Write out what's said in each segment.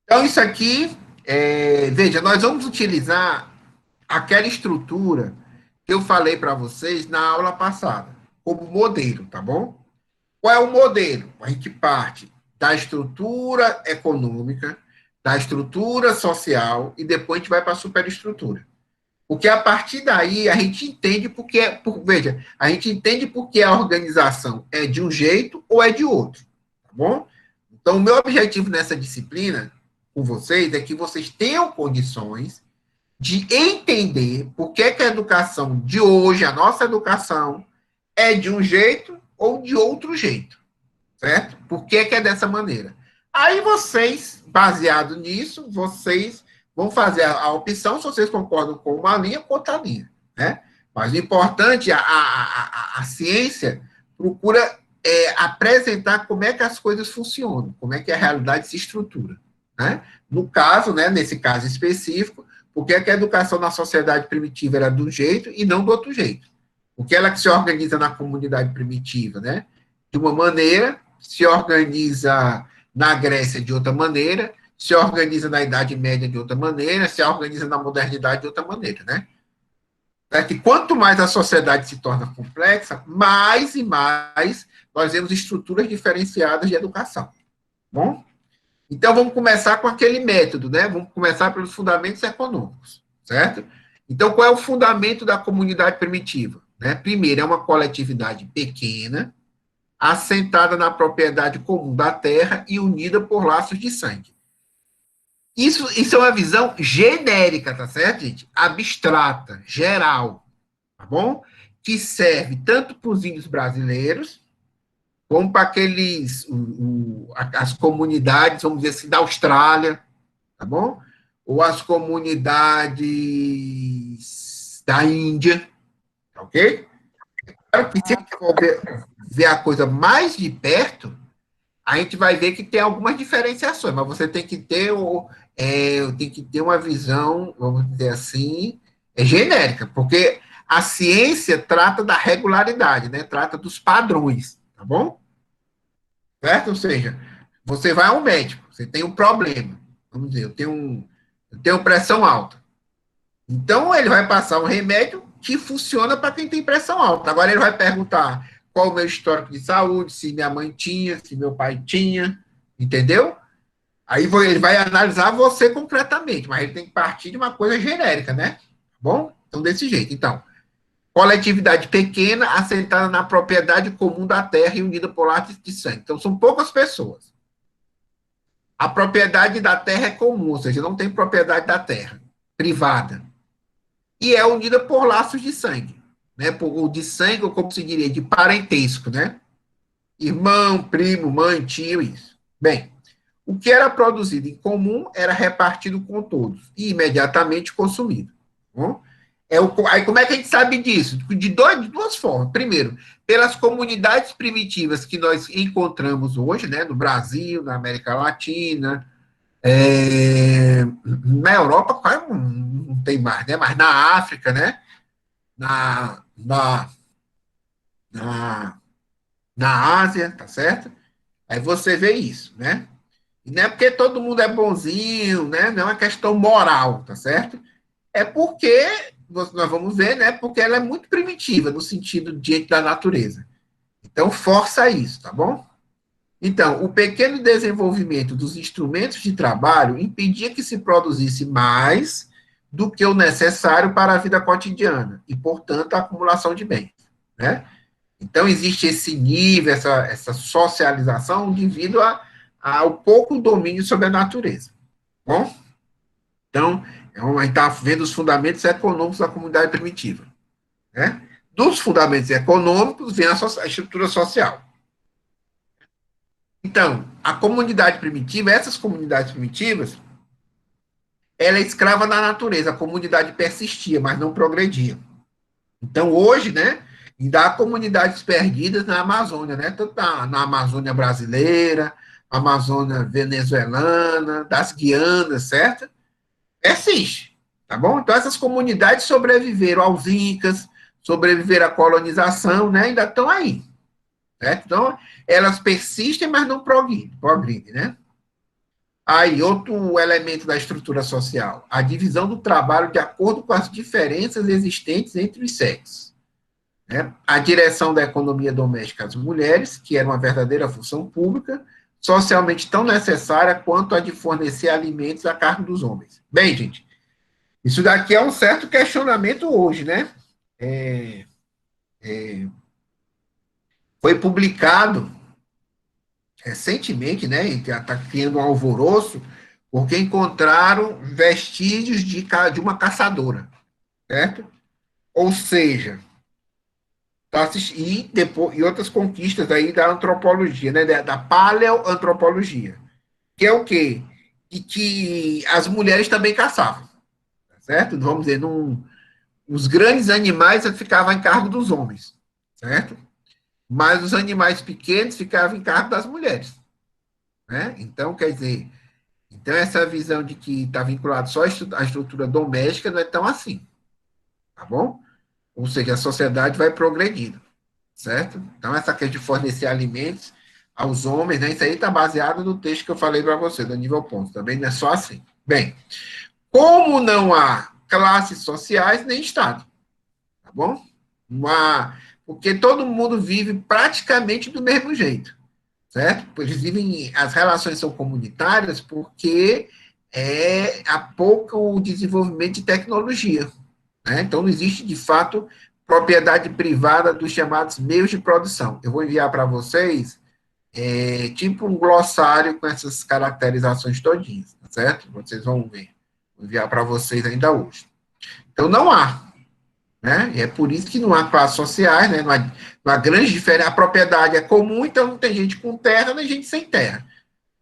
Então, isso aqui, veja, nós vamos utilizar aquela estrutura que eu falei para vocês na aula passada, como modelo, tá bom? Qual é o modelo? A gente parte da estrutura econômica, da estrutura social e depois a gente vai para a superestrutura. Porque a partir daí a gente entende porque, veja, a gente entende porque a organização é de um jeito ou é de outro, tá bom? Então, o meu objetivo nessa disciplina com vocês é que vocês tenham condições de entender por que, que a educação de hoje, a nossa educação, é de um jeito ou de outro jeito, certo? Por que, que é dessa maneira? Aí vocês, baseado nisso, vocês vão fazer a opção se vocês concordam com uma linha ou com outra linha, né? Mas o importante, a ciência procura apresentar como é que as coisas funcionam, como é que a realidade se estrutura, né? No caso, né, nesse caso específico, por que a educação na sociedade primitiva era de um jeito e não do outro jeito? Porque ela que se organiza na comunidade primitiva, né? De uma maneira, se organiza na Grécia de outra maneira, se organiza na Idade Média de outra maneira, se organiza na modernidade de outra maneira, né? É que quanto mais a sociedade se torna complexa, mais e mais nós vemos estruturas diferenciadas de educação. Bom? Então, vamos começar com aquele método, né? Vamos começar pelos fundamentos econômicos, certo? Então, qual é o fundamento da comunidade primitiva? Né? Primeiro, é uma coletividade pequena, assentada na propriedade comum da terra e unida por laços de sangue. Isso é uma visão genérica, tá certo, gente? Abstrata, geral, tá bom? Que serve tanto para os índios brasileiros, como para as comunidades, vamos dizer assim, da Austrália, tá bom? Ou as comunidades da Índia, tá ok? Claro que se a gente for ver a coisa mais de perto, a gente vai ver que tem algumas diferenciações, mas você tem que ter uma visão, vamos dizer assim, genérica, porque a ciência trata da regularidade, né? Trata dos padrões, tá bom? Certo? Ou seja, você vai ao médico, você tem um problema, vamos dizer, eu tenho pressão alta. Então, ele vai passar um remédio que funciona para quem tem pressão alta. Agora, ele vai perguntar qual o meu histórico de saúde, se minha mãe tinha, se meu pai tinha, entendeu? Aí ele vai analisar você concretamente, mas ele tem que partir de uma coisa genérica, né? Tá bom? Então, desse jeito. Então, coletividade pequena, assentada na propriedade comum da terra e unida por laços de sangue. Então, são poucas pessoas. A propriedade da terra é comum, ou seja, não tem propriedade da terra, privada. E é unida por laços de sangue, né? Por de sangue, ou como se diria, de parentesco, né? Irmão, primo, mãe, tio, isso. Bem, o que era produzido em comum era repartido com todos e imediatamente consumido. Bom? Aí como é que a gente sabe disso? De duas formas. Primeiro, pelas comunidades primitivas que nós encontramos hoje, né, no Brasil, na América Latina, na Europa quase não tem mais, né? Mas na África, né? Na, na, na, na Ásia, tá certo? Aí você vê isso, né? E não é porque todo mundo é bonzinho, né? Não é uma questão moral, tá certo? É porque, nós vamos ver, né? Porque ela é muito primitiva no sentido diante da natureza. Então, força isso, tá bom? Então, o pequeno desenvolvimento dos instrumentos de trabalho impedia que se produzisse mais do que o necessário para a vida cotidiana e, portanto, a acumulação de bens, né? Então, existe esse nível, essa socialização devido ao pouco domínio sobre a natureza. Bom, então, a gente está vendo os fundamentos econômicos da comunidade primitiva. Né? Dos fundamentos econômicos vem a estrutura social. Então, a comunidade primitiva, essas comunidades primitivas, ela é escrava da natureza, a comunidade persistia, mas não progredia. Então, hoje, né, ainda há comunidades perdidas na Amazônia, né, tanto na Amazônia brasileira, Amazônia venezuelana, das Guianas, certo? Persiste, tá bom? Então, essas comunidades sobreviveram aos incas, sobreviveram à colonização, né, ainda estão aí. certo? Então, elas persistem, mas não progridem, né? Aí, outro elemento da estrutura social, a divisão do trabalho de acordo com as diferenças existentes entre os sexos. Né? A direção da economia doméstica às mulheres, que era uma verdadeira função pública, socialmente tão necessária quanto a de fornecer alimentos a cargo dos homens. Bem, gente, isso daqui é um certo questionamento hoje, né? É, foi publicado recentemente, né? E está criando um alvoroço, porque encontraram vestígios de uma caçadora, certo? Ou seja, e, depois, e outras conquistas aí da antropologia, né? Da paleoantropologia, que é o quê? E que as mulheres também caçavam, certo? Vamos dizer, os grandes animais ficavam em cargo dos homens, certo? Mas os animais pequenos ficavam em cargo das mulheres, né? Então, quer dizer, então essa visão de que está vinculado só à estrutura doméstica não é tão assim, tá bom? Ou seja, a sociedade vai progredindo, certo? Então, essa questão de fornecer alimentos aos homens, né? Isso aí está baseado no texto que eu falei para você, do nível ponto, também não é só assim. Bem, como não há classes sociais nem Estado, tá bom? Porque todo mundo vive praticamente do mesmo jeito, certo? Eles vivem, as relações são comunitárias porque há pouco desenvolvimento de tecnologia, né? Então não existe de fato propriedade privada dos chamados meios de produção. Eu vou enviar para vocês tipo um glossário com essas caracterizações todinhas, tá certo? Vocês vão ver. Vou enviar para vocês ainda hoje. Então não há, né? E é por isso que não há classes sociais, né? Não há grande diferença. A propriedade é comum, então não tem gente com terra nem gente sem terra.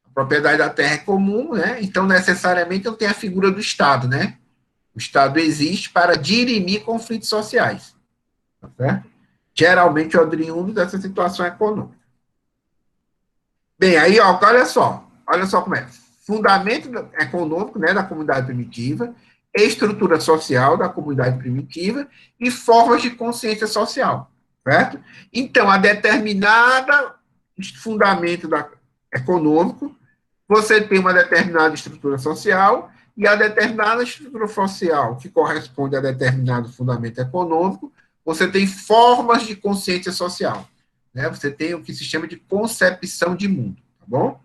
A propriedade da terra é comum, né? Então necessariamente não tem a figura do Estado, né? O Estado existe para dirimir conflitos sociais, tá certo? Geralmente oriundo dessa situação econômica. Bem, aí, ó, olha só como é. Fundamento econômico, né, da comunidade primitiva, estrutura social da comunidade primitiva e formas de consciência social, certo? Então, a determinada fundamento econômico, você tem uma determinada estrutura social e a determinada estrutura social que corresponde a determinado fundamento econômico, você tem formas de consciência social, né? Você tem o que se chama de concepção de mundo, tá bom?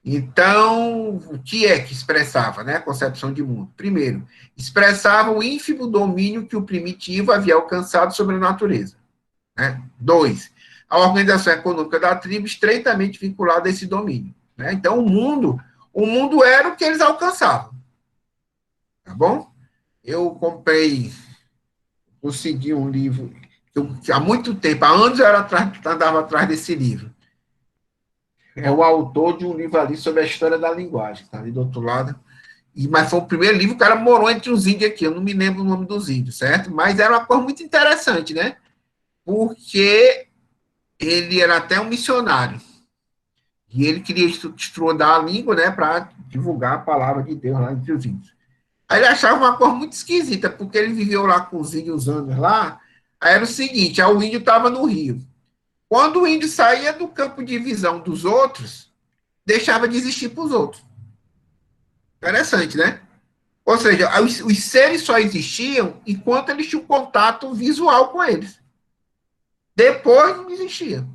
Então, o que é que expressava, né, a concepção de mundo? Primeiro, expressava o ínfimo domínio que o primitivo havia alcançado sobre a natureza. Né? Dois, a organização econômica da tribo estreitamente vinculada a esse domínio. Né? Então, o mundo era o que eles alcançavam. Tá bom? Eu consegui um livro, que há muito tempo, há anos eu andava atrás desse livro. É o autor de um livro ali sobre a história da linguagem, tá ali do outro lado. Mas foi o primeiro livro, o cara morou entre os índios aqui, eu não me lembro o nome dos índios, certo? Mas era uma coisa muito interessante, né? Porque ele era até um missionário. E ele queria estudar a língua, né, para divulgar a palavra de Deus lá entre os índios. Aí ele achava uma coisa muito esquisita, porque ele viveu lá com os índios anos lá. Aí era o seguinte: aí o índio estava no rio. Quando o índio saía do campo de visão dos outros, deixava de existir para os outros. Interessante, né? Ou seja, os seres só existiam enquanto eles tinham contato visual com eles. Depois não existia.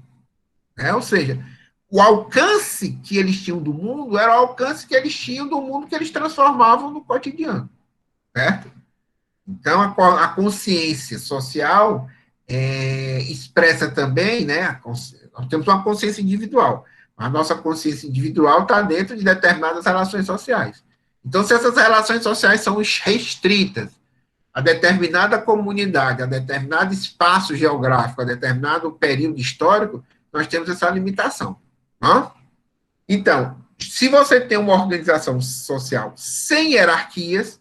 Né? Ou seja, o alcance que eles tinham do mundo era o alcance que eles tinham do mundo que eles transformavam no cotidiano. Certo? Então, a consciência social expressa também, né? Nós temos uma consciência individual. A nossa consciência individual está dentro de determinadas relações sociais. Então, se essas relações sociais são restritas a determinada comunidade, a determinado espaço geográfico, a determinado período histórico, nós temos essa limitação. Não? Então, se você tem uma organização social sem hierarquias,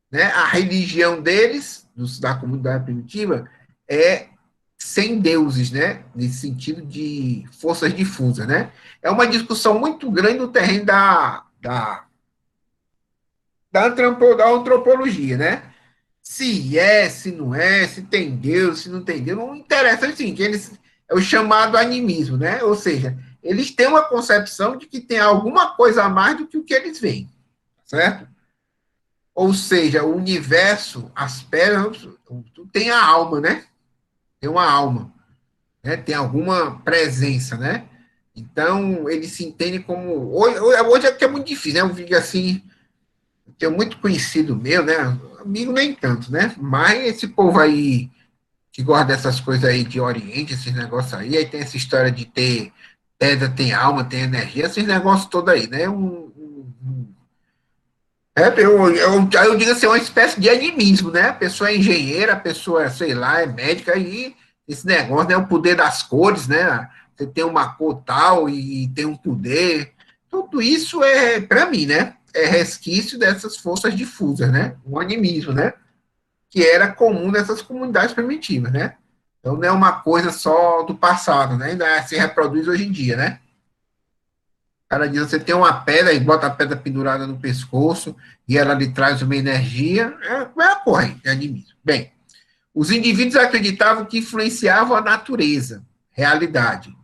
né, a religião deles, da comunidade primitiva, é sem deuses, né, nesse sentido de forças difusas, né? É uma discussão muito grande no terreno da antropologia, né? Se é, se não é, se tem Deus, se não tem Deus, não interessa, assim, é o chamado animismo, né? Ou seja, eles têm uma concepção de que tem alguma coisa a mais do que o que eles veem, certo? Ou seja, o universo, as pedras, tem a alma, né? Tem uma alma, né? Tem alguma presença, né? Então, eles se entendem como. Hoje é que é muito difícil, né? Eu digo assim, tenho muito conhecido meu, né? Amigo nem tanto, né? Mas esse povo aí que gosta dessas coisas aí de Oriente, esses negócios aí tem essa história de ter pedra, tem alma, tem energia, esses negócios todos aí, né? Eu digo assim, é uma espécie de animismo, né? A pessoa é engenheira, a pessoa, sei lá, é médica, e esse negócio, né? O poder das cores, né? Você tem uma cor tal e tem um poder. Tudo isso é, para mim, né? É resquício dessas forças difusas, né? O animismo, né? Que era comum nessas comunidades primitivas, né? Então não é uma coisa só do passado, né? Ainda se reproduz hoje em dia, né? O cara diz, você tem uma pedra e bota a pedra pendurada no pescoço e ela lhe traz uma energia, é a corrente, é animismo. Bem, os indivíduos acreditavam que influenciavam a natureza, realidade,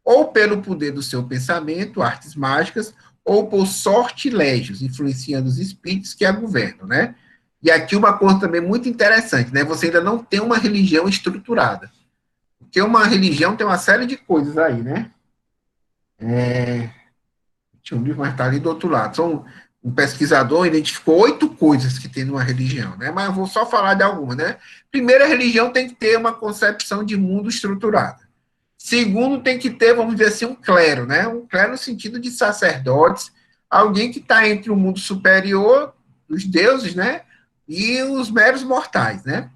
ou pelo poder do seu pensamento, artes mágicas, ou por sortilégios, influenciando os espíritos que a governam, né? E aqui uma coisa também muito interessante, né? Você ainda não tem uma religião estruturada. Porque uma religião tem uma série de coisas aí, né? Tinha um livro, mas está ali do outro lado. Um pesquisador identificou 8 coisas que tem numa religião, né? Mas eu vou só falar de algumas, né? Primeiro, a religião tem que ter uma concepção de mundo estruturada. Segundo, tem que ter, vamos dizer assim, um clero, né? Um clero no sentido de sacerdotes, alguém que está entre o mundo superior, os deuses, né? E os meros mortais, né?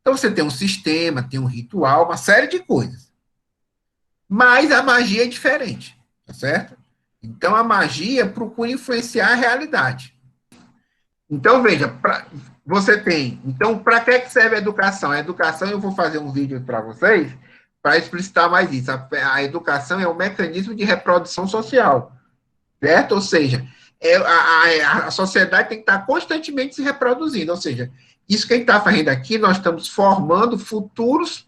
Então você tem um sistema, tem um ritual, uma série de coisas. Mas a magia é diferente, tá certo? Então a magia procura influenciar a realidade. Então veja, você tem. Então, para que serve a educação? A educação, eu vou fazer um vídeo para vocês para explicitar mais isso. A educação é um mecanismo de reprodução social, certo? Ou seja, a sociedade tem que estar constantemente se reproduzindo. Ou seja, isso que a gente está fazendo aqui, nós estamos formando futuros,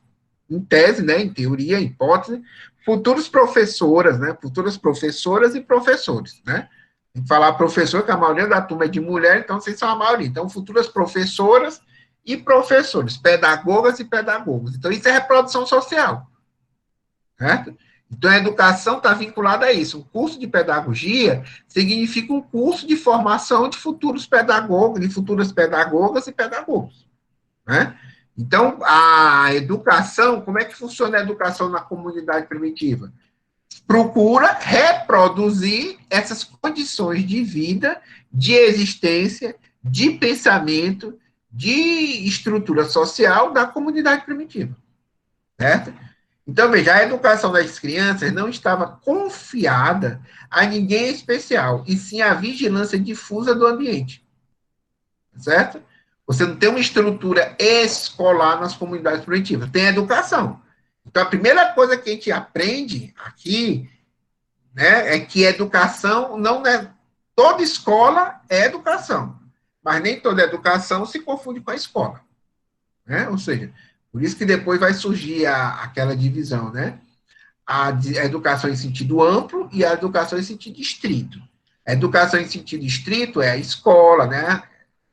em tese, né, em teoria, em hipótese, futuros professoras, né, futuras professoras e professores, né? Tem que falar professor, que a maioria da turma é de mulher, então vocês são a maioria. Então, futuras professoras e professores, pedagogas e pedagogos. Então, isso é reprodução social, certo? Então, a educação está vinculada a isso. Um curso de pedagogia significa um curso de formação de futuros pedagogos, de futuras pedagogas e pedagogos, né? Então, a educação, como é que funciona a educação na comunidade primitiva? Procura reproduzir essas condições de vida, de existência, de pensamento, de estrutura social da comunidade primitiva, certo? Então, veja, a educação das crianças não estava confiada a ninguém especial, e sim à vigilância difusa do ambiente, certo? Você não tem uma estrutura escolar nas comunidades primitivas, tem educação. Então, a primeira coisa que a gente aprende aqui, né, é que educação não é. Toda escola é educação, mas nem toda educação se confunde com a escola, né? Ou seja, por isso que depois vai surgir aquela divisão, né? A educação em sentido amplo e a educação em sentido estrito. A educação em sentido estrito é a escola, né?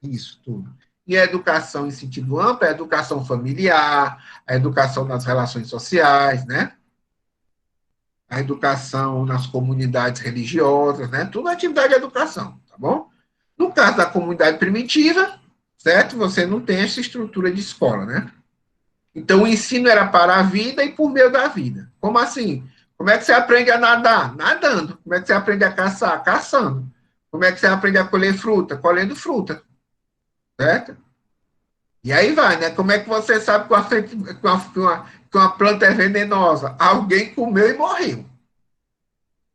Isso tudo. E a educação em sentido amplo é a educação familiar, a educação nas relações sociais, né? A educação nas comunidades religiosas, né? Tudo é atividade de educação, tá bom? No caso da comunidade primitiva, certo? Você não tem essa estrutura de escola, né? Então, o ensino era para a vida e por meio da vida. Como assim? Como é que você aprende a nadar? Nadando. Como é que você aprende a caçar? Caçando. Como é que você aprende a colher fruta? Colhendo fruta, certo? E aí vai, né? Como é que você sabe que uma planta é venenosa? Alguém comeu e morreu,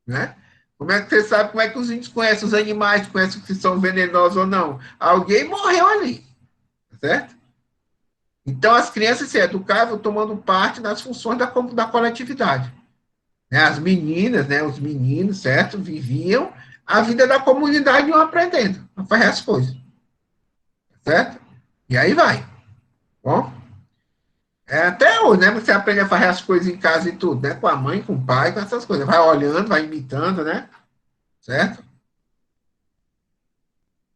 né? Como é que você sabe como é que os índios conhecem os animais, conhecem se são venenosos ou não? Alguém morreu ali, certo? Então, as crianças se educavam tomando parte das funções da coletividade. Né? As meninas, né, os meninos, certo? Viviam a vida da comunidade iam aprendendo a fazer as coisas, certo? E aí vai. Bom, Até hoje, né? Você aprende a fazer as coisas em casa e tudo, né? Com a mãe, com o pai, com essas coisas. Vai olhando, vai imitando, né? Certo?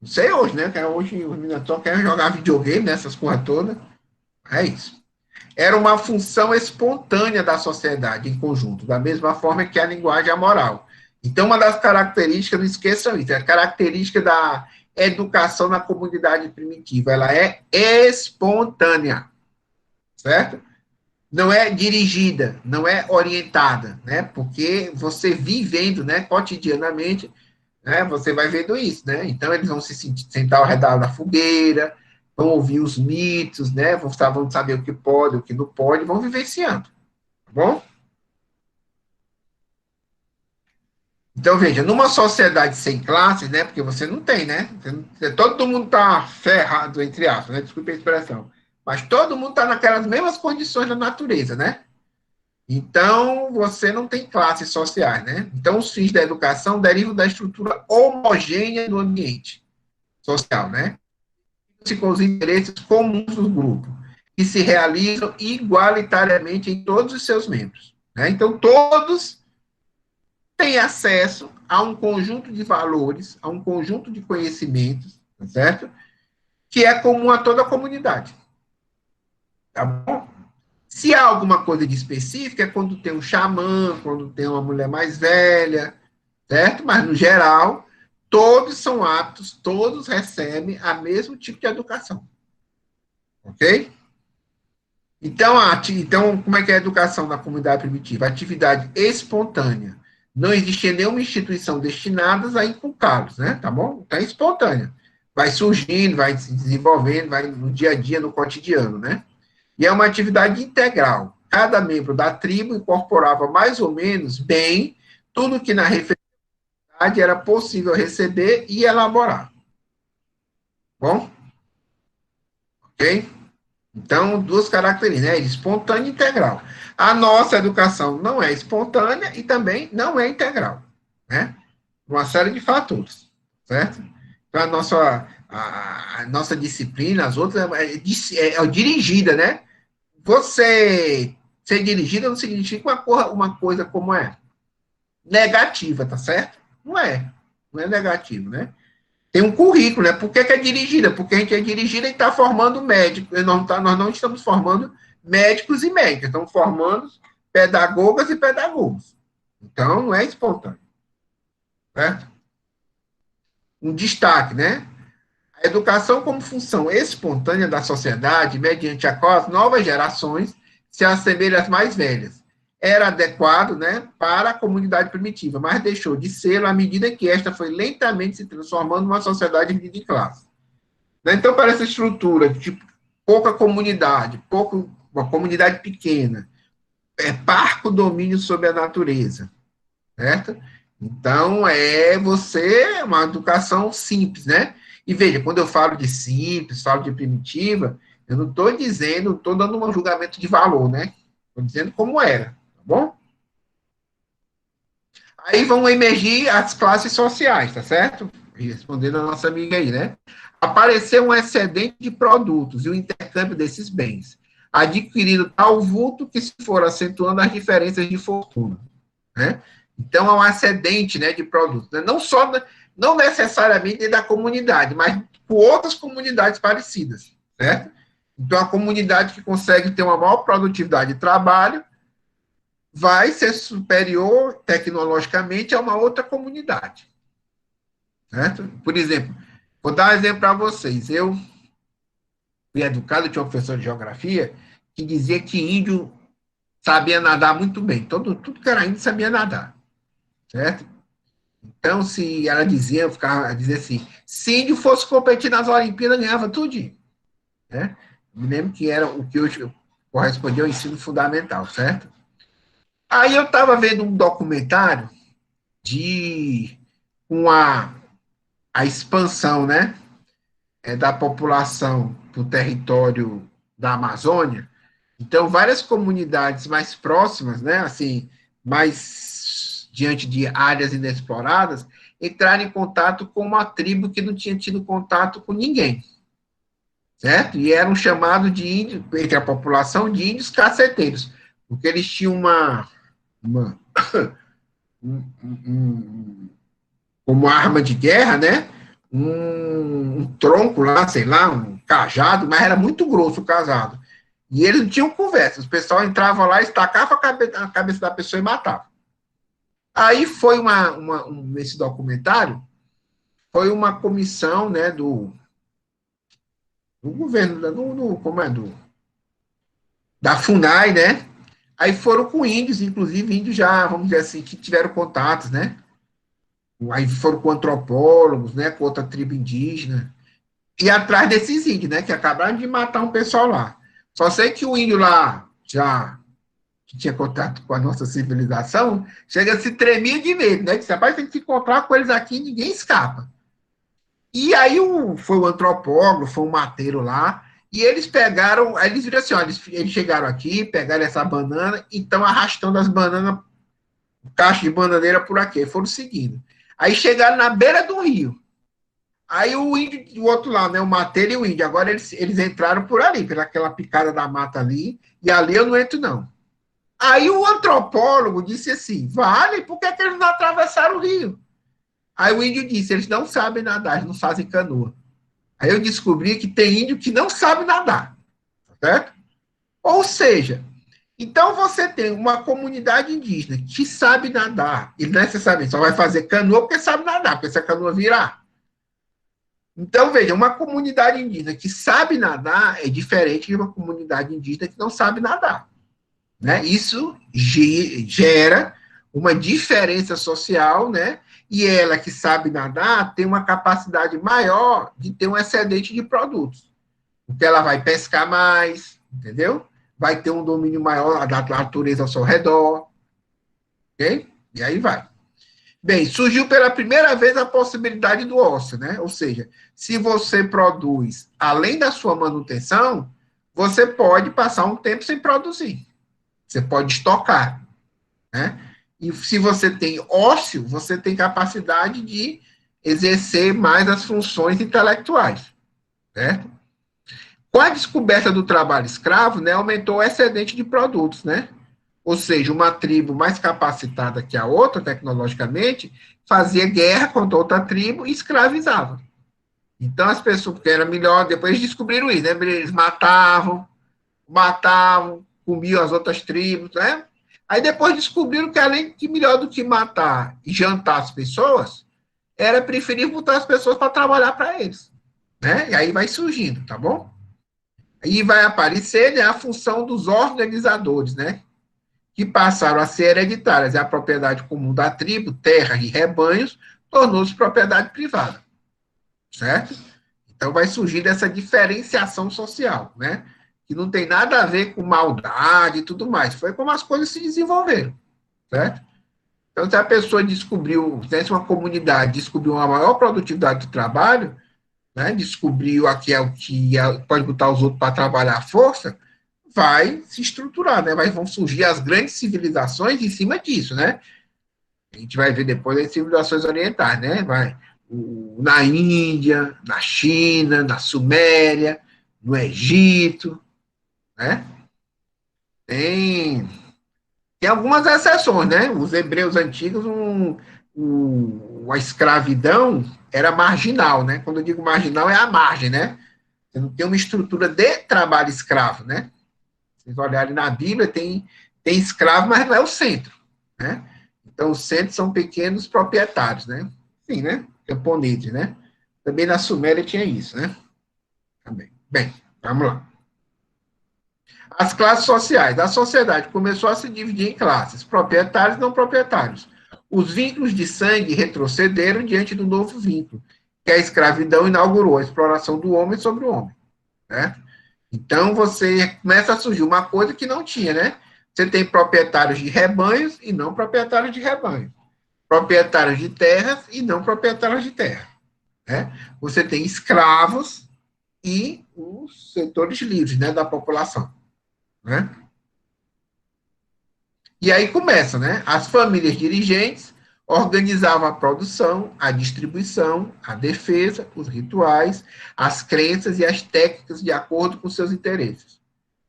Não sei hoje, né? Que hoje os meninos só querem jogar videogame, nessas coisas todas. É isso. Era uma função espontânea da sociedade em conjunto, da mesma forma que a linguagem é a moral. Então, uma das características, não esqueçam isso, é a característica da educação na comunidade primitiva, ela é espontânea, certo? Não é dirigida, não é orientada, né? Porque você vivendo, né, cotidianamente, né, você vai vendo isso, né? Então eles vão se sentar ao redor da fogueira, vão ouvir os mitos, né? Vão saber o que pode, o que não pode, vão vivenciando, tá bom? Então veja, numa sociedade sem classes, né? Porque você não tem, né? Todo mundo está ferrado entre aspas, né? Desculpe a expressão, mas todo mundo está naquelas mesmas condições da natureza, né? Então, você não tem classes sociais, né? Então, os fins da educação derivam da estrutura homogênea do ambiente social, né? Com os interesses comuns do grupo, que se realizam igualitariamente em todos os seus membros, né? Então, todos têm acesso a um conjunto de valores, a um conjunto de conhecimentos, tá certo? Que é comum a toda a comunidade, tá bom? Se há alguma coisa de específica, é quando tem um xamã, quando tem uma mulher mais velha, certo? Mas, no geral, todos são aptos, todos recebem a mesmo tipo de educação, ok? Então, como é que é a educação na comunidade primitiva? Atividade espontânea. Não existia nenhuma instituição destinada a inculcá-los, né? Tá bom? Então, é espontânea. Vai surgindo, vai se desenvolvendo, vai no dia a dia, no cotidiano, né? E é uma atividade integral. Cada membro da tribo incorporava mais ou menos bem tudo que na referência era possível receber e elaborar. Bom, ok? Então, duas características, né? Espontânea e integral. A nossa educação não é espontânea e também não é integral, né? Uma série de fatores, certo? Então, a nossa disciplina, as outras, é dirigida, né? Você ser dirigida não significa uma coisa como é negativa, tá certo? Não é. Não é negativo, né? Tem um currículo, né? Por que, que é dirigida? Porque a gente é dirigida e está formando médicos. Nós não estamos formando médicos e médicas, estamos formando pedagogas e pedagogos. Então, não é espontâneo, certo? Um destaque, né? A educação como função espontânea da sociedade, mediante a qual as novas gerações se assemelham às mais velhas. Era adequado, né, para a comunidade primitiva, mas deixou de ser à medida que esta foi lentamente se transformando numa sociedade dividida em classes. Então, para essa estrutura, tipo, pouca comunidade, uma comunidade pequena, parco domínio sobre a natureza, certo? Então, uma educação simples, né? E veja, quando eu falo de simples, falo de primitiva, eu não estou dizendo, não estou dando um julgamento de valor, né? Estou dizendo como era, tá bom? Aí vão emergir as classes sociais, tá certo? Respondendo a nossa amiga aí, né? Apareceu um excedente de produtos e o intercâmbio desses bens, adquirido tal vulto que se for acentuando as diferenças de fortuna, né? Então, é um excedente, né, de produtos, né? Não necessariamente da comunidade, mas com outras comunidades parecidas, certo? Então, a comunidade que consegue ter uma maior produtividade de trabalho vai ser superior tecnologicamente a uma outra comunidade, certo? Por exemplo, vou dar um exemplo para vocês. Eu fui educado, eu tinha um professor de geografia que dizia que índio sabia nadar muito bem. Tudo que era índio sabia nadar, certo? Então, se ela dizia, eu ficava dizia assim, se índio fosse competir nas Olimpíadas, ganhava tudo, né? Me lembro que era o que hoje correspondia ao ensino fundamental, certo? Aí eu estava vendo um documentário de uma a expansão, né, da população do território da Amazônia. Então, várias comunidades mais próximas, né, assim, mais diante de áreas inexploradas, entraram em contato com uma tribo que não tinha tido contato com ninguém, certo? E eram chamados de índios, entre a população, de índios caceteiros, porque eles tinham uma como arma de guerra, né? Um tronco lá, sei lá, um cajado, mas era muito grosso o cajado. E eles não tinham conversa. O pessoal entrava lá, estacava a cabeça da pessoa e matava. Aí foi nesse documentário, foi uma comissão, né, do governo, como é, da FUNAI, né? Aí foram com índios, inclusive índios já, vamos dizer assim, que tiveram contatos, né? Aí foram com antropólogos, né, com outra tribo indígena, e atrás desses índios, né, que acabaram de matar um pessoal lá. Só sei que o índio lá, já que tinha contato com a nossa civilização, chega a se tremer de medo, né? Que se rapaz tem que se encontrar com eles aqui, ninguém escapa. E aí foi o antropólogo, foi um mateiro lá, e eles pegaram, aí eles viram assim, ó, eles chegaram aqui, pegaram essa banana e estão arrastando as bananas, caixa de bananeira por aqui, foram seguindo. Aí chegaram na beira do rio. Aí o índio do outro lado, né, o mateiro e o índio, agora eles entraram por ali, pelaquela picada da mata ali, e ali eu não entro não. Aí o antropólogo disse assim, vale, por que eles não atravessaram o rio? Aí o índio disse, eles não sabem nadar, eles não fazem canoa. Aí eu descobri que tem índio que não sabe nadar, certo? Ou seja, então você tem uma comunidade indígena que sabe nadar, e necessariamente só vai fazer canoa porque sabe nadar, porque se a canoa virar. Então, veja, uma comunidade indígena que sabe nadar é diferente de uma comunidade indígena que não sabe nadar. Né? Isso gera uma diferença social, né? E ela que sabe nadar tem uma capacidade maior de ter um excedente de produtos, porque ela vai pescar mais, entendeu? Vai ter um domínio maior da natureza ao seu redor, ok? E aí vai. Bem, surgiu pela primeira vez a possibilidade do ócio, né? Ou seja, se você produz além da sua manutenção, você pode passar um tempo sem produzir. Você pode estocar, né? E se você tem ócio, você tem capacidade de exercer mais as funções intelectuais, certo? Com a descoberta do trabalho escravo, né, aumentou o excedente de produtos, né? Ou seja, uma tribo mais capacitada que a outra, tecnologicamente, fazia guerra contra outra tribo e escravizava. Então, as pessoas, porque era melhor, depois eles descobriram isso, né? Eles matavam, comiam as outras tribos, né? Aí depois descobriram que, além de melhor do que matar e jantar as pessoas, era preferir botar as pessoas para trabalhar para eles, né? E aí vai surgindo, tá bom? Aí vai aparecer, né, a função dos organizadores, né? Que passaram a ser hereditárias. A propriedade comum da tribo, terra e rebanhos, tornou-se propriedade privada, certo? Então vai surgir essa diferenciação social, né? Que não tem nada a ver com maldade e tudo mais. Foi como as coisas se desenvolveram, certo? Então, se a pessoa descobriu, se uma comunidade descobriu uma maior produtividade do trabalho, né, descobriu aqui é o que pode botar os outros para trabalhar à força, vai se estruturar, né? Vão surgir as grandes civilizações em cima disso, né? A gente vai ver depois as civilizações orientais, né? Na Índia, na China, na Suméria, no Egito, né? Tem, tem algumas exceções, né? Os hebreus antigos, a escravidão era marginal, né? Quando eu digo marginal, é a margem, né? Você não tem uma estrutura de trabalho escravo, né? Vocês olharem na Bíblia, tem escravo, mas não é o centro, né? Então, os centros são pequenos proprietários, né? Sim, né? Camponeses, né? Também na Suméria tinha isso, né? Também. Bem, vamos lá. As classes sociais. A sociedade começou a se dividir em classes, proprietários e não proprietários. Os vínculos de sangue retrocederam diante do novo vínculo, que a escravidão inaugurou a exploração do homem sobre o homem, né? Então, você começa a surgir uma coisa que não tinha, né? Você tem proprietários de rebanhos e não proprietários de rebanho. Proprietários de terras e não proprietários de terra, né? Você tem escravos e os setores livres, né, da população, né? E aí começa, né? As famílias dirigentes, organizava a produção, a distribuição, a defesa, os rituais, as crenças e as técnicas de acordo com seus interesses.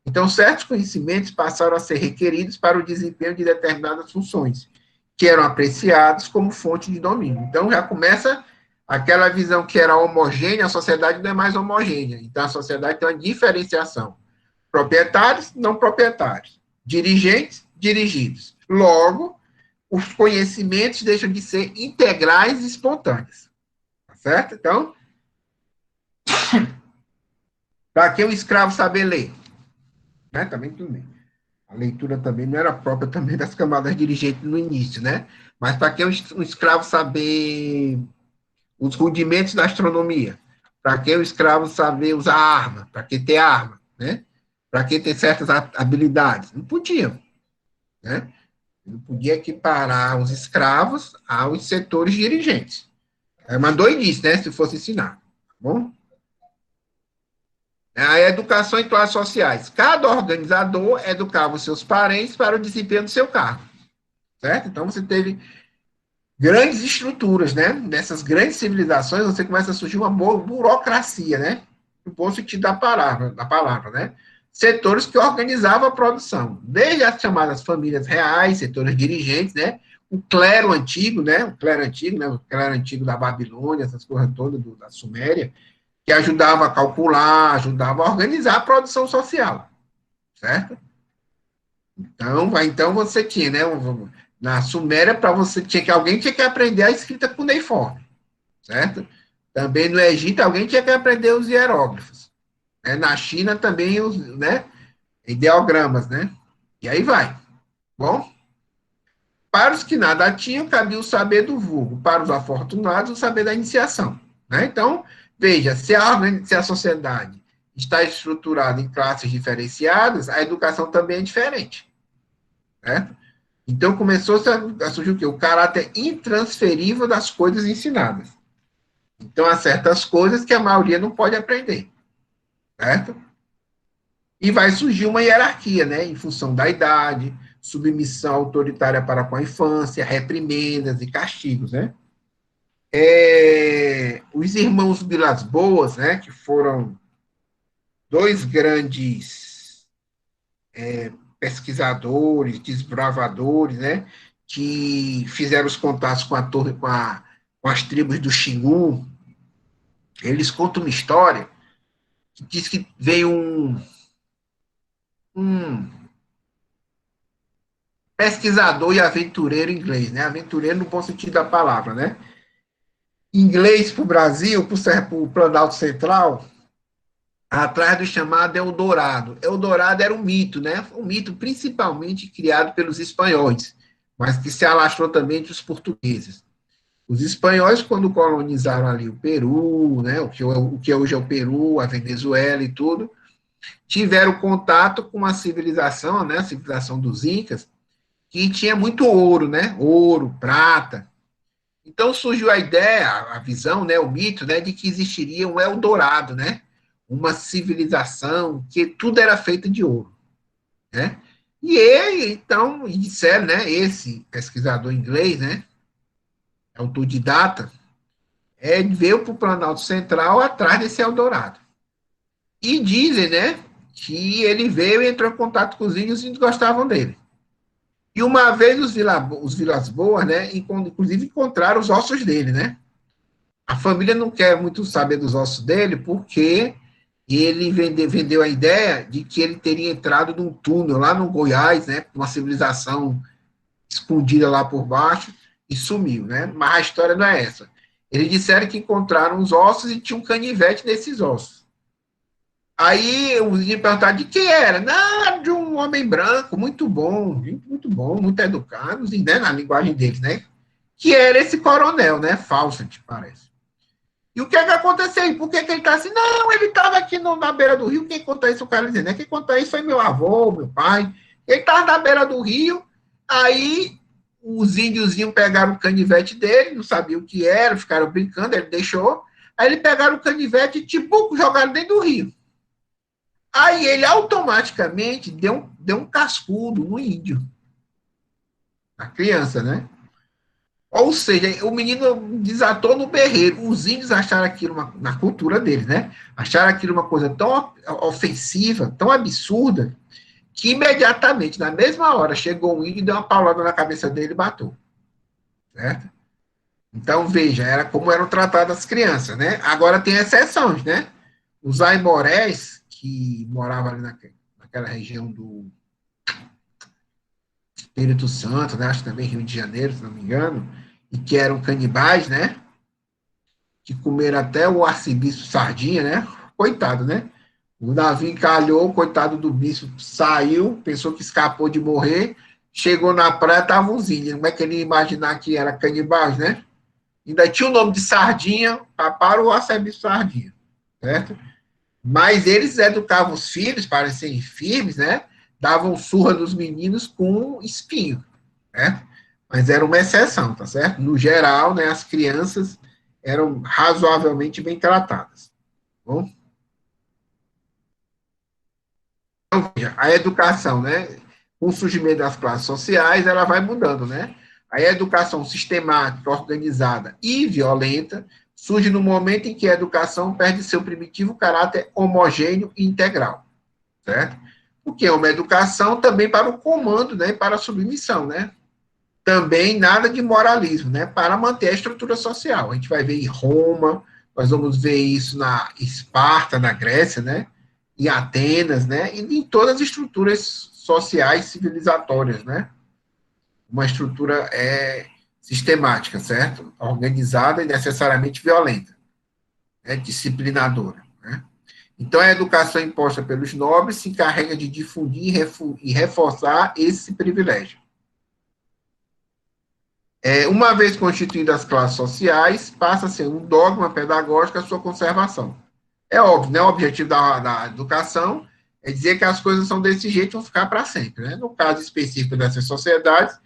Então, certos conhecimentos passaram a ser requeridos para o desempenho de determinadas funções, que eram apreciados como fonte de domínio. Então, já começa aquela visão que era homogênea, a sociedade não é mais homogênea. Então, a sociedade tem uma diferenciação. Proprietários, não proprietários. Dirigentes, dirigidos. Logo, os conhecimentos deixam de ser integrais e espontâneos. Tá certo? Então, para que o escravo saber ler? Né? Também tudo bem. A leitura também não era própria também das camadas dirigentes no início, né? Mas para que um escravo saber os rudimentos da astronomia? Para que o escravo saber usar arma? Para que ter arma? Né? Para que ter certas habilidades? Não podia. Né? Não podia equiparar os escravos aos setores dirigentes. É uma doidice, né? Se fosse ensinar. Tá bom? A educação em classes sociais. Cada organizador educava os seus parentes para o desempenho do seu cargo. Certo? Então, você teve grandes estruturas, né? Nessas grandes civilizações, você começa a surgir uma boa burocracia, né? No bom sentido da palavra, né? Setores que organizavam a produção, desde as chamadas famílias reais, setores dirigentes, né? O clero antigo, né? O clero antigo, né? O clero antigo da Babilônia, essas coisas todas da Suméria, que ajudava a calcular, ajudava a organizar a produção social, certo? Então você tinha, né? Na Suméria, para você alguém tinha que aprender a escrita cuneiforme, certo? Também no Egito, alguém tinha que aprender os hieróglifos. Né? Na China também os, né? Ideogramas, né? E aí vai. Bom, para os que nada tinham, cabia o saber do vulgo. Para os afortunados, o saber da iniciação. Né? Então, veja, se a sociedade está estruturada em classes diferenciadas, a educação também é diferente. Certo? Então começou a surgir o quê? O caráter intransferível das coisas ensinadas. Então há certas coisas que a maioria não pode aprender, certo? E vai surgir uma hierarquia, né? Em função da idade, submissão autoritária para com a infância, reprimendas e castigos, né? Os irmãos Vilas Boas, né? Que foram dois grandes pesquisadores, desbravadores, né? Que fizeram os contatos com a torre, com as tribos do Xingu. Eles contam uma história que diz que veio um pesquisador e aventureiro inglês, né? Aventureiro no bom sentido da palavra, né? Inglês para o Brasil, para o Planalto Central, atrás do chamado Eldorado. Eldorado era um mito, né? Um mito principalmente criado pelos espanhóis, mas que se alastrou também entre os portugueses. Os espanhóis, quando colonizaram ali o Peru, né, o que hoje é o Peru, a Venezuela e tudo, tiveram contato com uma civilização, né, a civilização dos Incas, que tinha muito ouro, né, ouro, prata. Então surgiu a ideia, a visão, né, o mito, né, de que existiria um Eldorado, né, uma civilização que tudo era feito de ouro, né? E ele, então, disseram, né, esse pesquisador inglês, né, autodidata, veio para o Planalto Central atrás desse Eldorado. E dizem, né, que ele veio e entrou em contato com os índios e os índios gostavam dele. E uma vez os Vilas Boas, né, inclusive encontraram os ossos dele, né? A família não quer muito saber dos ossos dele porque ele vendeu a ideia de que ele teria entrado num túnel lá no Goiás, né, uma civilização escondida lá por baixo e sumiu, né? Mas a história não é essa. Eles disseram que encontraram os ossos e tinha um canivete nesses ossos. Aí os índios perguntaram de quem era. Não, era de um homem branco, muito bom, muito educado, né, na linguagem deles, né? Que era esse coronel, né? Fawcett, parece. E o que é que aconteceu aí? Por que, que ele está assim? Não, ele estava aqui na beira do rio. Quem conta isso? O cara dizendo, né? Quem conta isso foi meu avô, meu pai. Ele estava na beira do rio, aí os índiozinhos pegaram o canivete dele, não sabiam o que era, ficaram brincando, ele deixou. Aí eles pegaram o canivete e, tipo, jogaram dentro do rio. Aí ele automaticamente deu um cascudo no índio, a criança, né? Ou seja, o menino desatou no berreiro. Os índios acharam aquilo, na cultura deles, né? Acharam aquilo uma coisa tão ofensiva, tão absurda, que imediatamente, na mesma hora, chegou um índio e deu uma paulada na cabeça dele e matou. Certo? Então, veja, era como eram tratadas as crianças, né? Agora tem exceções, né? Os aimorés, que moravam ali naquela região do Espírito Santo, né? Acho que também Rio de Janeiro, se não me engano, e que eram canibais, né? Que comeram até o arcebispo Sardinha, né? Coitado, né? O navio encalhou, coitado do bispo, saiu, pensou que escapou de morrer, chegou na praia, tava uns índios. Como é que ele ia imaginar que era canibais, né? Ainda tinha o nome de Sardinha, para o arcebispo Sardinha, certo? Mas eles educavam os filhos para serem firmes, né? Davam surra nos meninos com espinho, né? Mas era uma exceção, tá certo? No geral, né, as crianças eram razoavelmente bem tratadas. Tá bom? Então, veja, a educação, né? Com o surgimento das classes sociais, ela vai mudando, né? A educação sistemática, organizada e violenta surge no momento em que a educação perde seu primitivo caráter homogêneo e integral, certo? Porque é uma educação também para o comando, né? Para a submissão, né? Também nada de moralismo, né? Para manter a estrutura social. A gente vai ver em Roma, nós vamos ver isso na Esparta, na Grécia, né? Em Atenas, né? E em todas as estruturas sociais civilizatórias, né? Uma estrutura sistemática, certo? Organizada e necessariamente violenta, né? Disciplinadora, né? Então, a educação imposta pelos nobres se encarrega de difundir e reforçar esse privilégio. Uma vez constituídas as classes sociais, passa a ser um dogma pedagógico a sua conservação. É óbvio, né? O objetivo da educação é dizer que as coisas são desse jeito e vão ficar para sempre. Né? No caso específico dessas sociedades,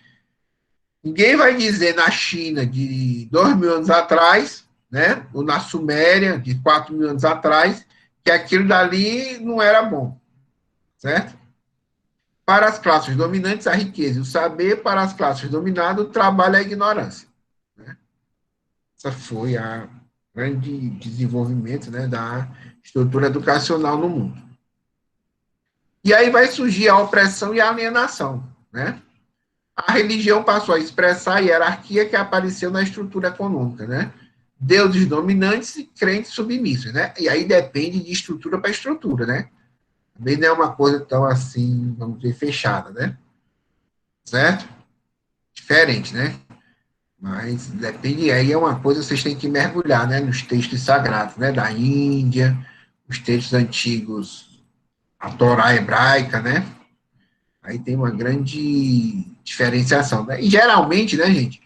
ninguém vai dizer na China de 2.000 anos atrás, né? Ou na Suméria de 4.000 anos atrás, que aquilo dali não era bom, certo? Para as classes dominantes, a riqueza e o saber; para as classes dominadas, o trabalho e a ignorância. Né? Essa foi a grande desenvolvimento, né, da estrutura educacional no mundo. E aí vai surgir a opressão e a alienação, né? A religião passou a expressar a hierarquia que apareceu na estrutura econômica, né? Deuses dominantes e crentes submissos, né? E aí depende de estrutura para estrutura, né? Também não é uma coisa tão assim, vamos dizer, fechada, né? Certo? Diferente, né? Mas depende, aí é uma coisa que vocês têm que mergulhar, né? Nos textos sagrados, né? Da Índia, os textos antigos, a Torá hebraica, né? Aí tem uma grande diferenciação, né? E geralmente, né, gente,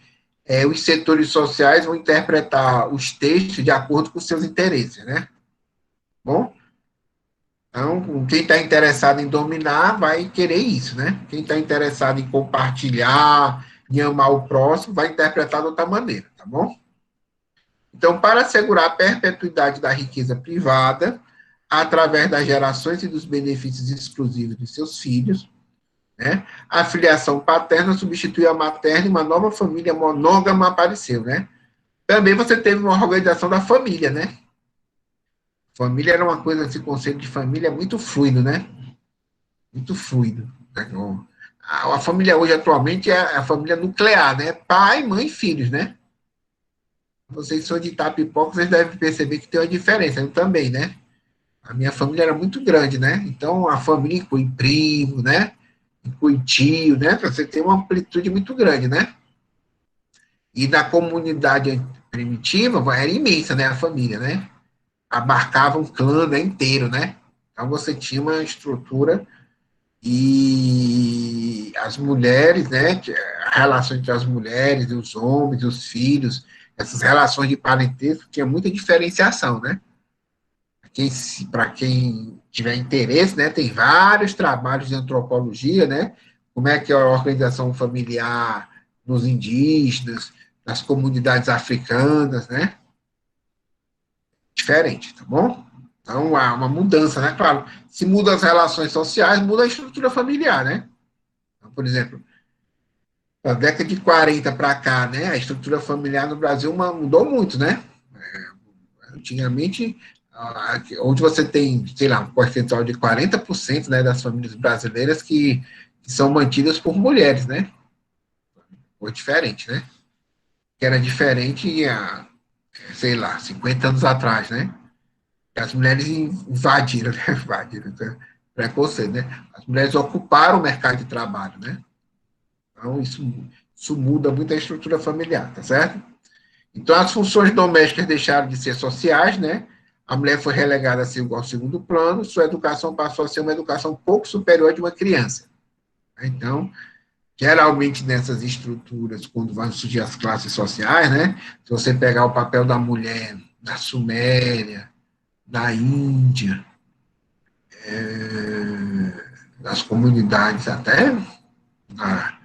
os setores sociais vão interpretar os textos de acordo com seus interesses, né? Bom, então, quem está interessado em dominar vai querer isso, né? Quem está interessado em compartilhar, em amar o próximo, vai interpretar de outra maneira, tá bom? Então, para assegurar a perpetuidade da riqueza privada, através das gerações e dos benefícios exclusivos de seus filhos, né, a filiação paterna substituiu a materna e uma nova família monógama apareceu, né? Também você teve uma organização da família, né? Família era uma coisa, esse conceito de família é muito fluido, né? Muito fluido. Né? A família hoje, atualmente, é a família nuclear, né? Pai, mãe e filhos, né? Vocês são de Itapipoca, vocês devem perceber que tem uma diferença. Eu também, né? A minha família era muito grande, né? Então, a família inclui primo, né? Inclui tio, né? Você tem uma amplitude muito grande, né? E na comunidade primitiva, era imensa, né? A família, né? Abarcava um clã, né, inteiro, né? Então, você tinha uma estrutura e as mulheres, né? A relação entre as mulheres, os homens, os filhos, essas relações de parentesco, tinha muita diferenciação, né? Para quem tiver interesse, né, tem vários trabalhos de antropologia, né, como é que é a organização familiar nos indígenas, nas comunidades africanas, né, diferente, tá bom? Então, há uma mudança, né, claro, se muda as relações sociais, muda a estrutura familiar, né? Então, por exemplo, Da década de 40 para cá, né, a estrutura familiar no Brasil mudou muito, né? Antigamente, onde você tem, sei lá, um percentual de 40%, né, das famílias brasileiras que são mantidas por mulheres, né? Foi diferente, né? Que era diferente há, sei lá, 50 anos atrás, né? As mulheres invadiram, né? Invadiram, né? Preconceito, né? As mulheres ocuparam o mercado de trabalho, né? Então, isso muda muito a estrutura familiar, tá certo? Então, as funções domésticas deixaram de ser sociais, né? A mulher foi relegada ao segundo plano, sua educação passou a ser uma educação pouco superior de uma criança. Então, geralmente nessas estruturas, quando vão surgir as classes sociais, né? Se você pegar o papel da mulher na Suméria, na Índia, nas comunidades até na,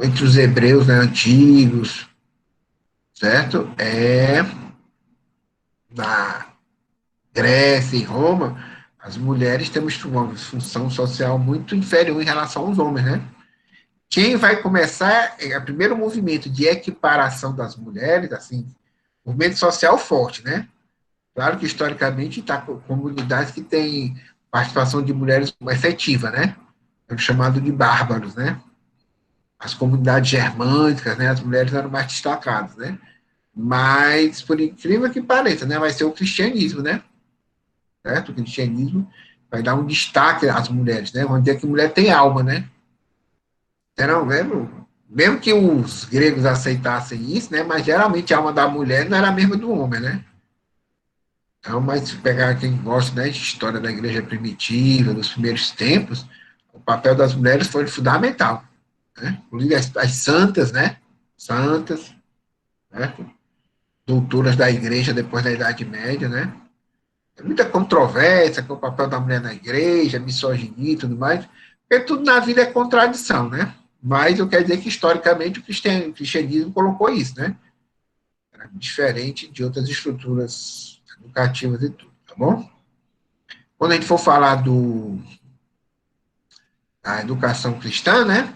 entre os hebreus, né, antigos, certo? Na Grécia e Roma, as mulheres têm uma função social muito inferior em relação aos homens, né? Quem vai começar é o primeiro movimento de equiparação das mulheres, assim, movimento social forte, né? Claro que historicamente está com comunidades que têm participação de mulheres efetiva, né? É o chamado de bárbaros, né? As comunidades germânicas, né? As mulheres eram mais destacadas, né? Mas, por incrível que pareça, né? Vai ser o cristianismo, né? Certo? O cristianismo vai dar um destaque às mulheres, né? Vamos dizer que a mulher tem alma, né? Então, mesmo que os gregos aceitassem isso, né? Mas geralmente a alma da mulher não era a mesma do homem, né? Então, mas se pegar quem gosta, né, de história da igreja primitiva, dos primeiros tempos, o papel das mulheres foi fundamental, né? Inclusive as santas, né? Santas, né? Doutoras da igreja depois da Idade Média, né? Tem muita controvérsia com o papel da mulher na igreja, misoginia e tudo mais, porque tudo na vida é contradição, né? Mas eu quero dizer que, historicamente, o cristianismo colocou isso, né? Era diferente de outras estruturas educativas e tudo, tá bom? Quando a gente for falar da educação cristã, né?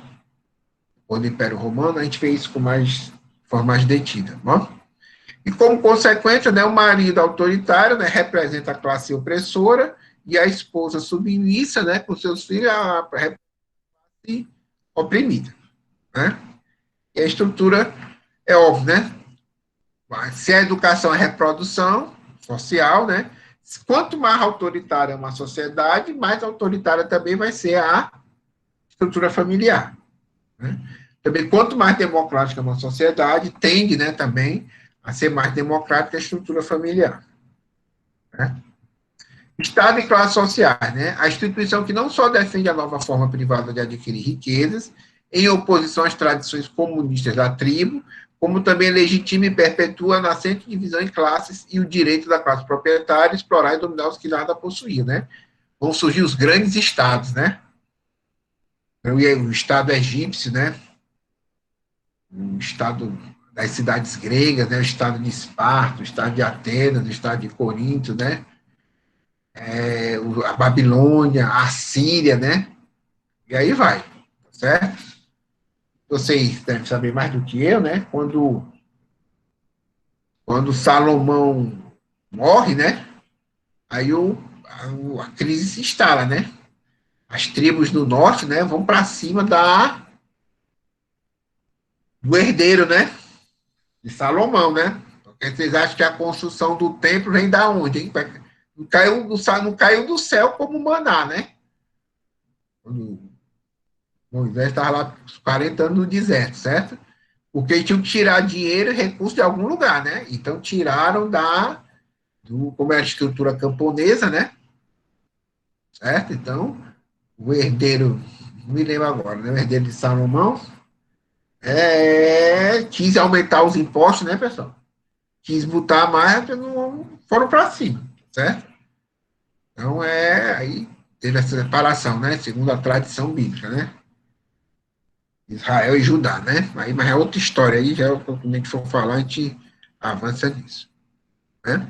Ou do Império Romano, a gente vê isso com mais forma mais detida, tá bom? E como consequência, né, o marido autoritário, né, representa a classe opressora e a esposa submissa, né, com seus filhos, a classe oprimida, né? E a estrutura é óbvio, né? Se a educação é reprodução social, né? Quanto mais autoritária é uma sociedade, mais autoritária também vai ser a estrutura familiar, né? Também, quanto mais democrática é uma sociedade, tende, né, também a ser mais democrática a estrutura familiar, né? Estado e classes sociais, né? A instituição que não só defende a nova forma privada de adquirir riquezas, em oposição às tradições comunistas da tribo, como também legitima e perpetua a nascente divisão em classes e o direito da classe proprietária explorar e dominar os que nada possuíam, né? Vão surgir os grandes estados, né? O estado egípcio, né? O estado das cidades gregas, né? O estado de Esparta, o estado de Atenas, o estado de Corinto, né? A Babilônia, a Síria, né? E aí vai, certo? Vocês devem saber mais do que eu, né? Quando Salomão morre, né? Aí a crise se instala, né? As tribos do norte, né, vão para cima do herdeiro, né? De Salomão, né? Porque vocês acham que a construção do templo vem da onde, hein? Não caiu do céu como maná, né? Quando Moisés estava lá 40 anos no deserto, certo? Porque tinham que tirar dinheiro e recursos de algum lugar, né? Então tiraram como era a estrutura camponesa, né? Certo? Então, o herdeiro, não me lembro agora, né? O herdeiro de Salomão quis aumentar os impostos, né, pessoal? Quis botar mais, não foram para cima, certo? Então, aí teve essa separação, né? Segundo a tradição bíblica, né? Israel e Judá, né? Aí, mas é outra história aí, já quando a gente for falar, a gente avança nisso, né?